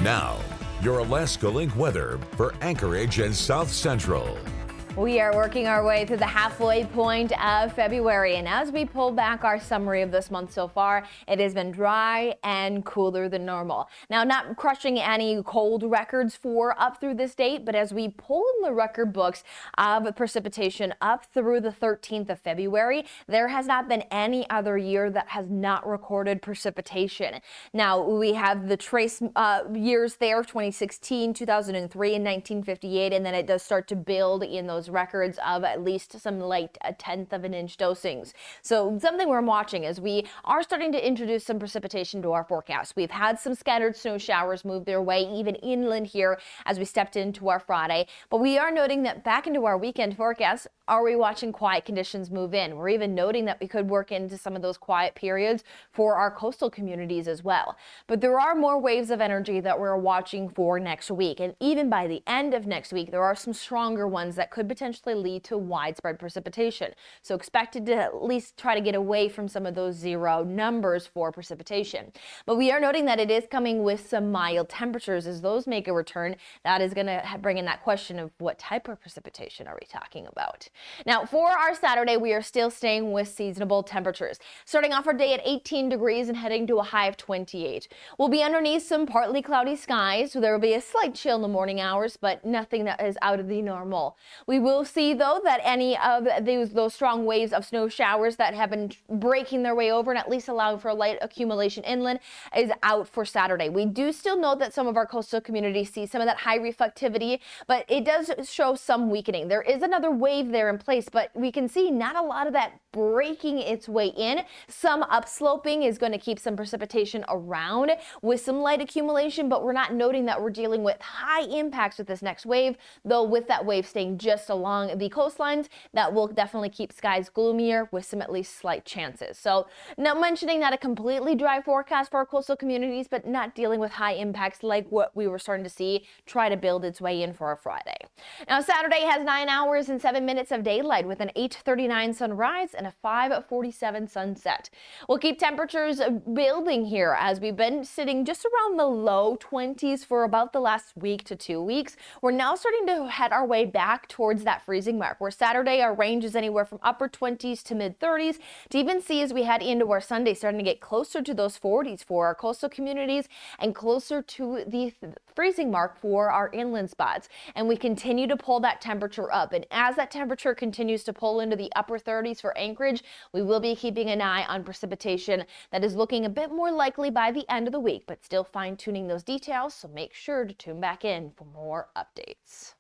Now, your Alaska Link weather for Anchorage and South Central. We are working our way to the halfway point of February, and as we pull back our summary of this month so far, it has been dry and cooler than normal. Now, not crushing any cold records for up through this date, but as we pull in the record books of precipitation up through the 13th of February, there has not been any other year that has not recorded precipitation. Now, we have the trace years there, 2016, 2003, and 1958, and then it does start to build in those records of at least some light, a 1/10 of an inch dosings. So something we're watching as we are starting to introduce some precipitation to our forecast. We've had some scattered snow showers move their way even inland here as we stepped into our Friday, but we are noting that back into our weekend forecast, are we watching quiet conditions move in? We're even noting that we could work into some of those quiet periods for our coastal communities as well. But there are more waves of energy that we're watching for next week, and even by the end of next week, there are some stronger ones that could potentially lead to widespread precipitation. So expected to at least try to get away from some of those zero numbers for precipitation. But we are noting that it is coming with some mild temperatures as those make a return. That is going to bring in that question of what type of precipitation are we talking about? Now, for our Saturday, we are still staying with seasonable temperatures. Starting off our day at 18 degrees and heading to a high of 28. We'll be underneath some partly cloudy skies, so there will be a slight chill in the morning hours, but nothing that is out of the normal. We will see, though, that any of those strong waves of snow showers that have been breaking their way over and at least allowing for a light accumulation inland is out for Saturday. We do still note that some of our coastal communities see some of that high reflectivity, but it does show some weakening. There is another wave there in place, but we can see not a lot of that breaking its way in. Some upsloping is going to keep some precipitation around with some light accumulation, but we're not noting that we're dealing with high impacts with this next wave, though with that wave staying just along the coastlines, that will definitely keep skies gloomier with some at least slight chances. So not mentioning that a completely dry forecast for our coastal communities, but not dealing with high impacts like what we were starting to see try to build its way in for our Friday. Now, Saturday has 9 hours and 7 minutes of daylight with an 8:39 sunrise and a 5:47 sunset. We'll keep temperatures building here as we've been sitting just around the low 20s for about the last week to 2 weeks. We're now starting to head our way back towards that freezing mark, where Saturday our range is anywhere from upper 20s to mid 30s, to even see as we head into our Sunday starting to get closer to those 40s for our coastal communities and closer to the freezing mark for our inland spots. And we continue to pull that temperature up, and as that temperature continues to pull into the upper 30s for Anchorage, we will be keeping an eye on precipitation that is looking a bit more likely by the end of the week, but still fine-tuning those details, so make sure to tune back in for more updates.